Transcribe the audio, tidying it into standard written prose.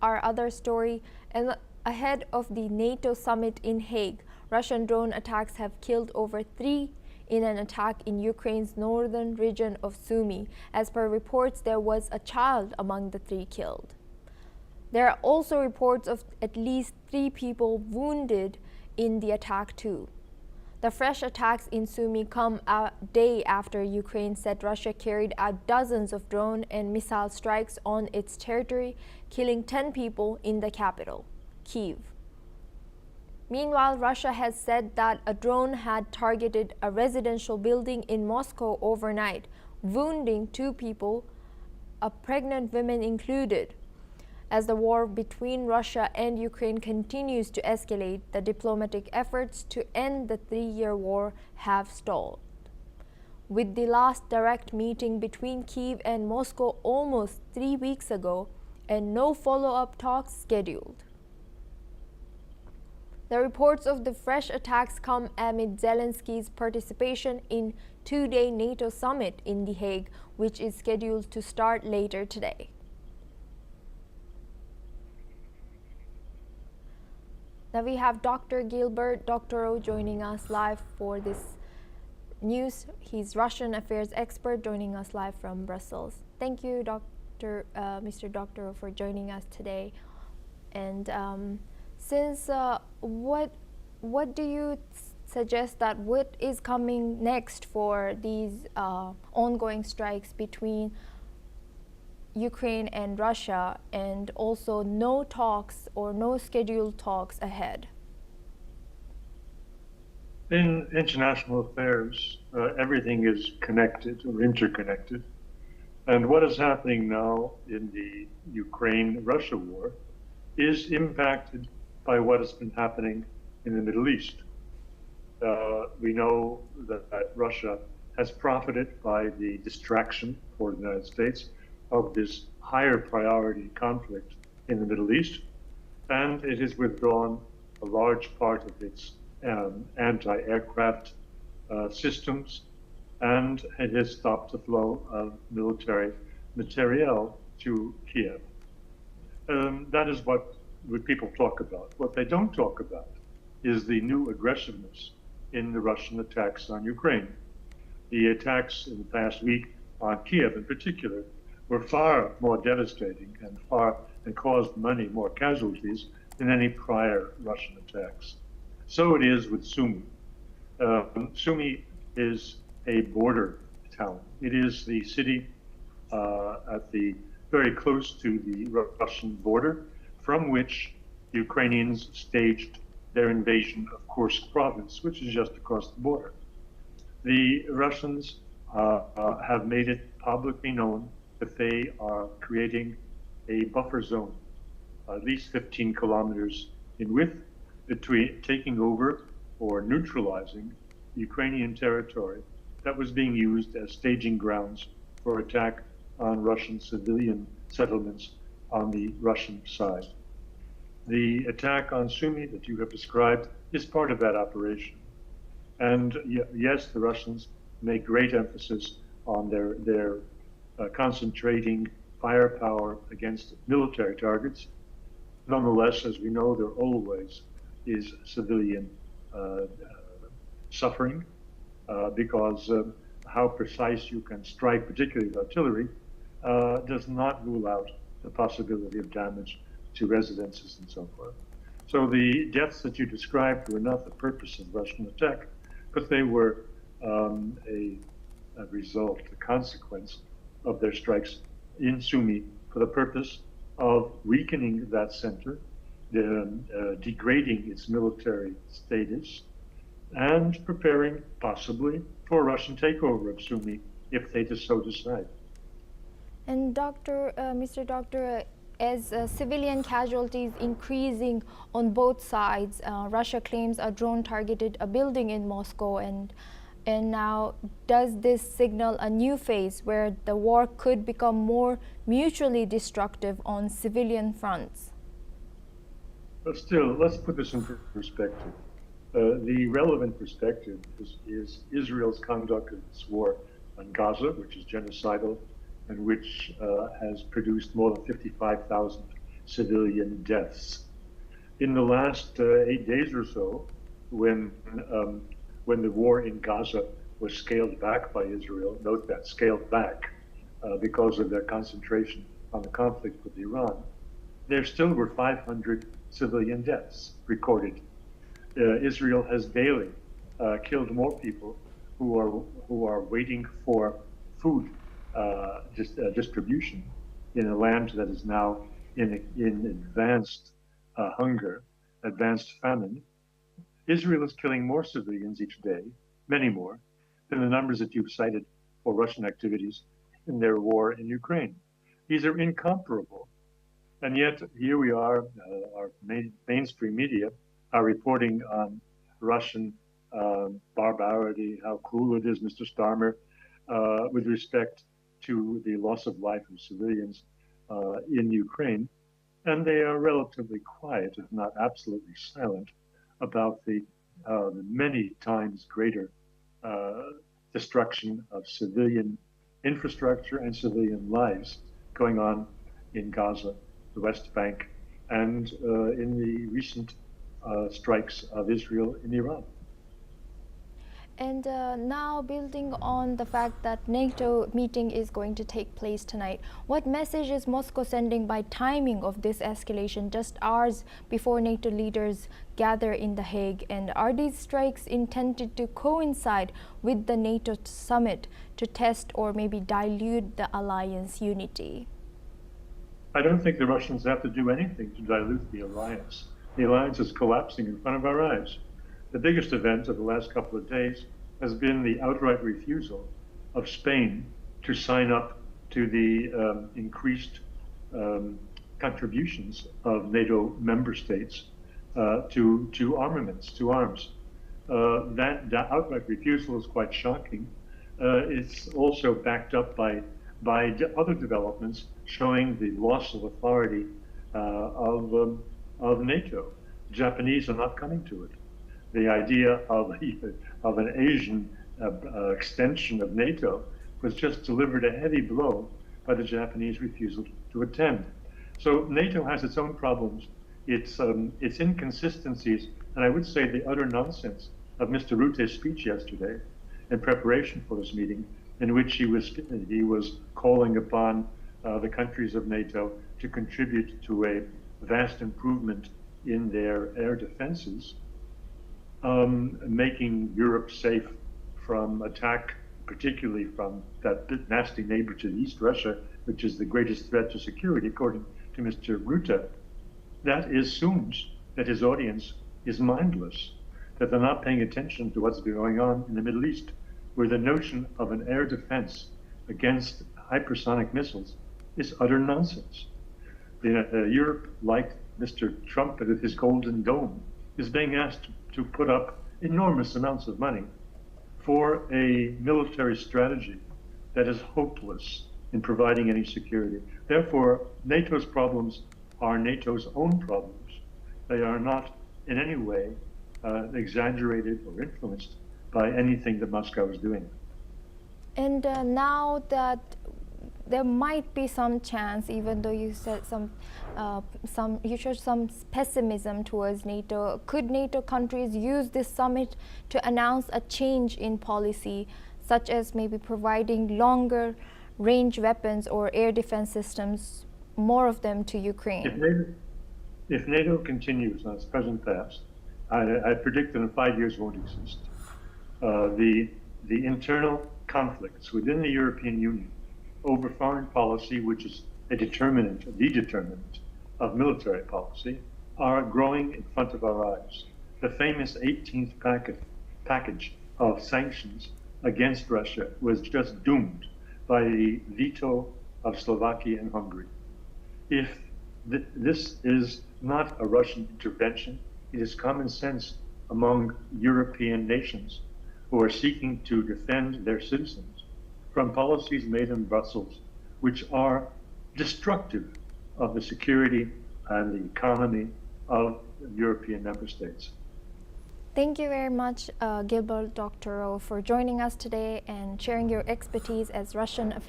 our other story, and ahead of the NATO summit in Hague, Russian drone attacks have killed over 3 in an attack in Ukraine's northern region of Sumy. As per reports, there was a child among the 3 killed. There are also reports of at least 3 people wounded in the attack too. The fresh attacks in Sumy come a day after Ukraine said Russia carried out dozens of drone and missile strikes on its territory, killing 10 people in the capital, Kyiv. Meanwhile, Russia has said that a drone had targeted a residential building in Moscow overnight, wounding 2 people, a pregnant woman included. As the war between Russia and Ukraine continues to escalate, the diplomatic efforts to end the 3-year war have stalled. With the last direct meeting between Kyiv and Moscow almost 3 weeks ago and no follow-up talks scheduled. The reports of the fresh attacks come amid Zelensky's participation in 2-day NATO summit in The Hague, which is scheduled to start later today. Now we have Dr. Gilbert Doctorow joining us live for this news. He's Russian affairs expert joining us live from Brussels. Thank you, Mr. Doctorow, for joining us today. And what do you suggest that what is coming next for these ongoing strikes between Ukraine and Russia, and also no talks or no scheduled talks ahead? In international affairs, everything is connected or interconnected. And what is happening now in the Ukraine-Russia war is impacted by what has been happening in the Middle East. We know that Russia has profited by the distraction for the United States of this higher priority conflict in the Middle East, and it has withdrawn a large part of its anti-aircraft systems, and it has stopped the flow of military materiel to Kiev. That is what people talk about. What they don't talk about is the new aggressiveness in the Russian attacks on Ukraine. The attacks in the past week on Kiev in particular were far more devastating and caused many more casualties than any prior Russian attacks. So it is with Sumy. Sumy is a border town. It is the city very close to the Russian border, from which the Ukrainians staged their invasion of Kursk province, which is just across the border. The Russians have made it publicly known that they are creating a buffer zone, at least 15 kilometers in width, between taking over or neutralizing Ukrainian territory that was being used as staging grounds for attack on Russian civilian settlements on the Russian side. The attack on Sumy that you have described is part of that operation. And yes, the Russians make great emphasis on their concentrating firepower against military targets. Nonetheless, as we know, there always is civilian suffering because how precise you can strike, particularly with artillery, does not rule out the possibility of damage to residences and so forth. So the deaths that you described were not the purpose of Russian attack, but they were a result, a consequence of their strikes in Sumy for the purpose of weakening that center, degrading its military status, and preparing possibly for a Russian takeover of Sumy if they so decide. And Mr. Doctor, as civilian casualties increasing on both sides, Russia claims a drone targeted a building in Moscow, and now does this signal a new phase where the war could become more mutually destructive on civilian fronts? But still, let's put this in perspective. The relevant perspective is Israel's conduct of its war on Gaza, which is genocidal and which has produced more than 55,000 civilian deaths. In the last 8 days or so, when the war in Gaza was scaled back by Israel, note that, scaled back because of their concentration on the conflict with Iran, there still were 500 civilian deaths recorded. Israel has daily killed more people who are waiting for food distribution in a land that is now in advanced hunger, advanced famine. Israel is killing more civilians each day, many more, than the numbers that you've cited for Russian activities in their war in Ukraine. These are incomparable. And yet, here we are, our mainstream media are reporting on Russian barbarity, how cruel it is, Mr. Starmer, with respect to the loss of life of civilians in Ukraine. And they are relatively quiet, if not absolutely silent, about the many times greater destruction of civilian infrastructure and civilian lives going on in Gaza, the West Bank, and in the recent strikes of Israel in Iran. And now, building on the fact that NATO meeting is going to take place tonight, what message is Moscow sending by timing of this escalation just hours before NATO leaders gather in The Hague? And are these strikes intended to coincide with the NATO summit to test or maybe dilute the alliance unity? I don't think the Russians have to do anything to dilute the alliance. The alliance is collapsing in front of our eyes. The biggest event of the last couple of days has been the outright refusal of Spain to sign up to the increased contributions of NATO member states to armaments, to arms. That outright refusal is quite shocking. It's also backed up by other developments showing the loss of authority of NATO. The Japanese are not coming to it. The idea of an Asian extension of NATO was just delivered a heavy blow by the Japanese refusal to attend. So NATO has its own problems, its inconsistencies, and I would say the utter nonsense of Mr. Rutte's speech yesterday in preparation for this meeting, in which he was calling upon the countries of NATO to contribute to a vast improvement in their air defenses, making Europe safe from attack, particularly from that nasty neighbor to the east, Russia, which is the greatest threat to security, according to Mr. Rutte. That assumes that his audience is mindless, that they're not paying attention to what's going on in the Middle East, where the notion of an air defense against hypersonic missiles is utter nonsense. Europe, like Mr. Trump with his Golden Dome, is being asked to put up enormous amounts of money for a military strategy that is hopeless in providing any security. Therefore, NATO's problems are NATO's own problems. They are not in any way exaggerated or influenced by anything that Moscow is doing. And now that there might be some chance, even though you said you showed some pessimism towards NATO, could NATO countries use this summit to announce a change in policy, such as maybe providing longer range weapons or air defense systems, more of them to Ukraine? If NATO continues on its present path, I predict that in 5 years won't exist. The internal conflicts within the European Union over foreign policy, which is the determinant of military policy, are growing in front of our eyes. The famous 18th package of sanctions against Russia was just doomed by the veto of Slovakia and Hungary. If this is not a Russian intervention, it is common sense among European nations who are seeking to defend their citizens from policies made in Brussels, which are destructive of the security and the economy of European member states. Thank you very much, Gilbert Doctorow, for joining us today and sharing your expertise as Russian affairs